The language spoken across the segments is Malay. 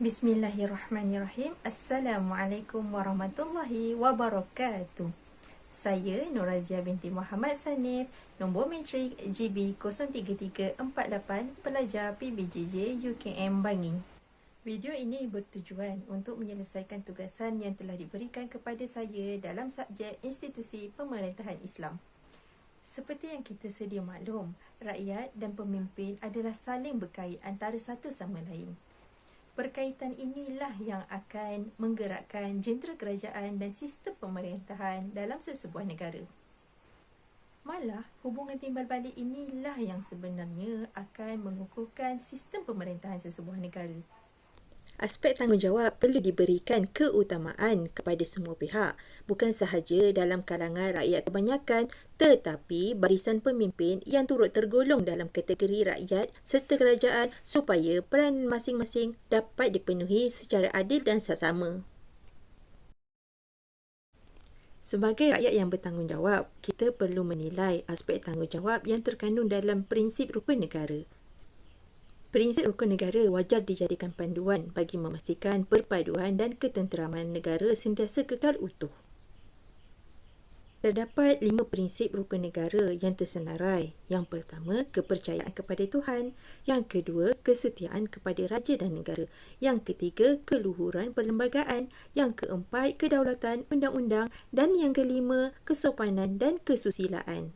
Bismillahirrahmanirrahim. Assalamualaikum warahmatullahi wabarakatuh. Saya Nurazia binti Muhammad Sanif, nombor matrik GB03348, pelajar PBJJ UKM Bangi. Video ini bertujuan untuk menyelesaikan tugasan yang telah diberikan kepada saya dalam subjek Institusi Pemerintahan Islam. Seperti yang kita sedia maklum, rakyat dan pemimpin adalah saling berkait antara satu sama lain. Perkaitan inilah yang akan menggerakkan jentera kerajaan dan sistem pemerintahan dalam sesebuah negara. Malah, hubungan timbal balik inilah yang sebenarnya akan mengukuhkan sistem pemerintahan sesebuah negara. Aspek tanggungjawab perlu diberikan keutamaan kepada semua pihak, bukan sahaja dalam kalangan rakyat kebanyakan, tetapi barisan pemimpin yang turut tergolong dalam kategori rakyat serta kerajaan supaya peran masing-masing dapat dipenuhi secara adil dan saksama. Sebagai rakyat yang bertanggungjawab, kita perlu menilai aspek tanggungjawab yang terkandung dalam prinsip rukun negara. Prinsip rukun negara wajar dijadikan panduan bagi memastikan perpaduan dan ketenteraman negara sentiasa kekal utuh. Terdapat 5 prinsip rukun negara yang tersenarai. Yang pertama, kepercayaan kepada Tuhan. Yang kedua, kesetiaan kepada raja dan negara. Yang ketiga, keluhuran perlembagaan. Yang keempat, kedaulatan undang-undang. Dan yang kelima, kesopanan dan kesusilaan.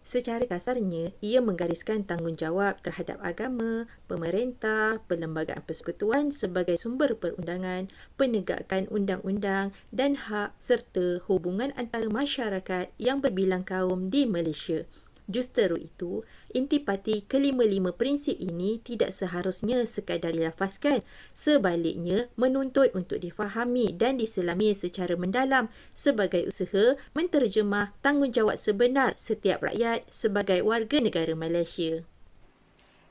Secara kasarnya, ia menggariskan tanggungjawab terhadap agama, pemerintah, perlembagaan persekutuan sebagai sumber perundangan, penegakan undang-undang dan hak serta hubungan antara masyarakat yang berbilang kaum di Malaysia. Justeru itu, intipati kelima-lima prinsip ini tidak seharusnya sekadar dilafazkan, sebaliknya menuntut untuk difahami dan diselami secara mendalam sebagai usaha menterjemah tanggungjawab sebenar setiap rakyat sebagai warga negara Malaysia.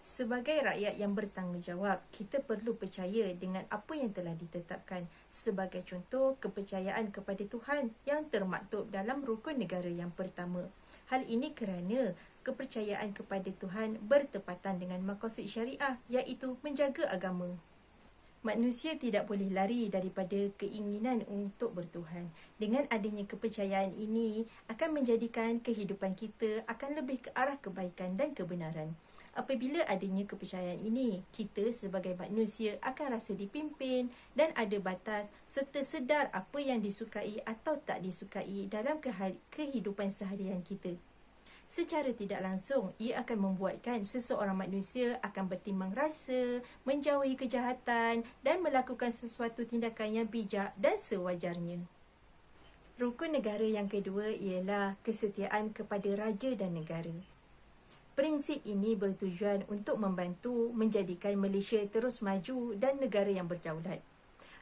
Sebagai rakyat yang bertanggungjawab, kita perlu percaya dengan apa yang telah ditetapkan. Sebagai contoh, kepercayaan kepada Tuhan yang termaktub dalam rukun negara yang pertama. Hal ini kerana kepercayaan kepada Tuhan bertepatan dengan maqasid syariah, iaitu menjaga agama. Manusia tidak boleh lari daripada keinginan untuk bertuhan. Dengan adanya kepercayaan ini akan menjadikan kehidupan kita akan lebih ke arah kebaikan dan kebenaran. Apabila adanya kepercayaan ini, kita sebagai manusia akan rasa dipimpin dan ada batas serta sedar apa yang disukai atau tak disukai dalam kehidupan seharian kita. Secara tidak langsung, ia akan membuatkan seseorang manusia akan bertimbang rasa, menjauhi kejahatan dan melakukan sesuatu tindakan yang bijak dan sewajarnya. Rukun negara yang kedua ialah kesetiaan kepada raja dan negara. Prinsip ini bertujuan untuk membantu menjadikan Malaysia terus maju dan negara yang berdaulat.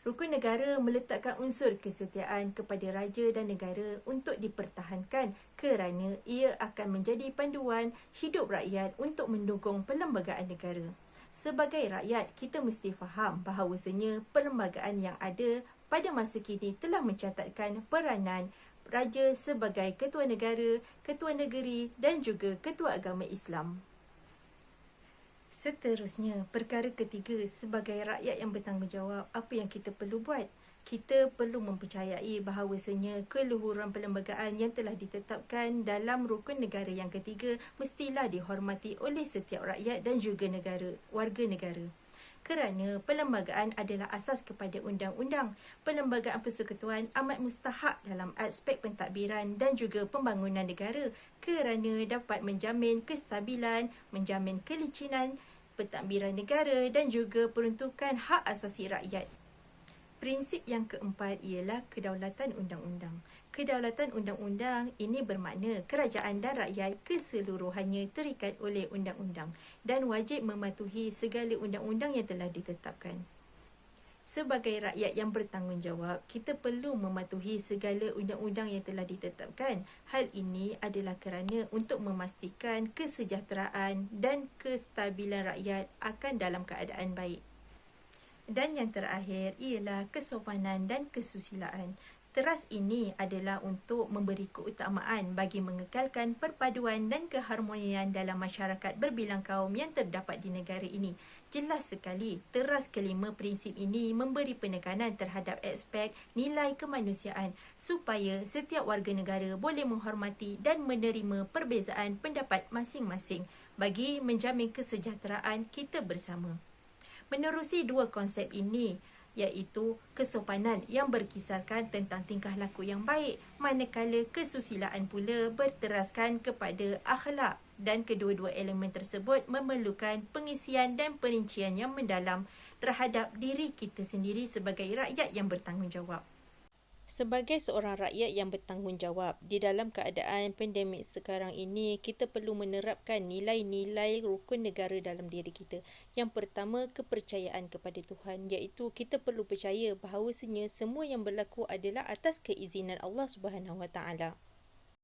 Rukun negara meletakkan unsur kesetiaan kepada raja dan negara untuk dipertahankan kerana ia akan menjadi panduan hidup rakyat untuk mendukung perlembagaan negara. Sebagai rakyat, kita mesti faham bahawasanya perlembagaan yang ada pada masa kini telah mencatatkan peranan raja sebagai ketua negara, ketua negeri dan juga ketua agama Islam. Seterusnya, perkara ketiga, sebagai rakyat yang bertanggungjawab, apa yang kita perlu buat? Kita perlu mempercayai bahawasanya keluhuran perlembagaan yang telah ditetapkan dalam rukun negara yang ketiga mestilah dihormati oleh setiap rakyat dan juga warga negara. Kerana perlembagaan adalah asas kepada undang-undang. Perlembagaan persekutuan amat mustahak dalam aspek pentadbiran dan juga pembangunan negara kerana dapat menjamin kestabilan, menjamin kelicinan pentadbiran negara dan juga peruntukan hak asasi rakyat. Prinsip yang keempat ialah kedaulatan undang-undang. Kedaulatan undang-undang ini bermakna kerajaan dan rakyat keseluruhannya terikat oleh undang-undang dan wajib mematuhi segala undang-undang yang telah ditetapkan. Sebagai rakyat yang bertanggungjawab, kita perlu mematuhi segala undang-undang yang telah ditetapkan. Hal ini adalah kerana untuk memastikan kesejahteraan dan kestabilan rakyat akan dalam keadaan baik. Dan yang terakhir ialah kesopanan dan kesusilaan. Teras ini adalah untuk memberi keutamaan bagi mengekalkan perpaduan dan keharmonian dalam masyarakat berbilang kaum yang terdapat di negara ini. Jelas sekali, teras kelima prinsip ini memberi penekanan terhadap aspek nilai kemanusiaan supaya setiap warga negara boleh menghormati dan menerima perbezaan pendapat masing-masing bagi menjamin kesejahteraan kita bersama. Menerusi dua konsep ini, iaitu kesopanan yang berkisarkan tentang tingkah laku yang baik, manakala kesusilaan pula berteraskan kepada akhlak, dan kedua-dua elemen tersebut memerlukan pengisian dan perincian yang mendalam terhadap diri kita sendiri sebagai rakyat yang bertanggungjawab. Sebagai seorang rakyat yang bertanggungjawab, di dalam keadaan pandemik sekarang ini, kita perlu menerapkan nilai-nilai rukun negara dalam diri kita. Yang pertama, kepercayaan kepada Tuhan, iaitu kita perlu percaya bahawasanya semua yang berlaku adalah atas keizinan Allah Subhanahu Wa Taala.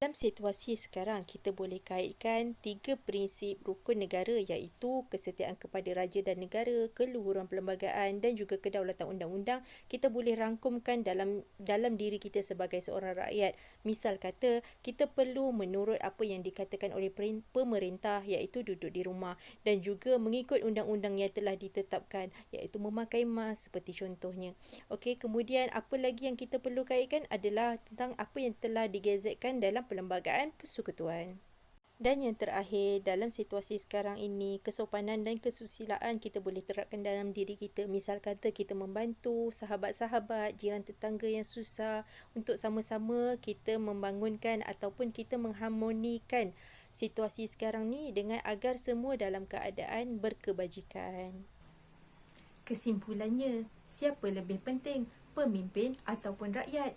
Dalam situasi sekarang, kita boleh kaitkan 3 prinsip rukun negara, iaitu kesetiaan kepada raja dan negara, keluhuran perlembagaan dan juga kedaulatan undang-undang. Kita boleh rangkumkan dalam diri kita sebagai seorang rakyat. Misal kata, kita perlu menurut apa yang dikatakan oleh pemerintah, iaitu duduk di rumah, dan juga mengikut undang-undang yang telah ditetapkan, iaitu memakai mask seperti contohnya. Okey, kemudian apa lagi yang kita perlu kaitkan adalah tentang apa yang telah digazetkan dalam Perlembagaan Persekutuan. Dan yang terakhir, dalam situasi sekarang ini, kesopanan dan kesusilaan kita boleh terapkan dalam diri kita. Misal kata, kita membantu sahabat-sahabat, jiran tetangga yang susah, untuk sama-sama kita membangunkan ataupun kita mengharmonikan situasi sekarang ni dengan agar semua dalam keadaan berkebajikan. Kesimpulannya, siapa lebih penting, pemimpin ataupun rakyat?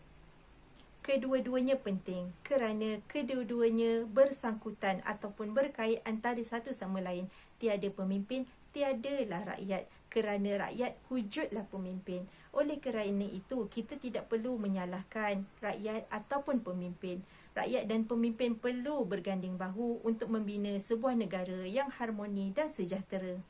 Kedua-duanya penting kerana kedua-duanya bersangkutan ataupun berkait antara satu sama lain. Tiada pemimpin, tiadalah rakyat. Kerana rakyat, wujudlah pemimpin. Oleh kerana itu, kita tidak perlu menyalahkan rakyat ataupun pemimpin. Rakyat dan pemimpin perlu berganding bahu untuk membina sebuah negara yang harmoni dan sejahtera.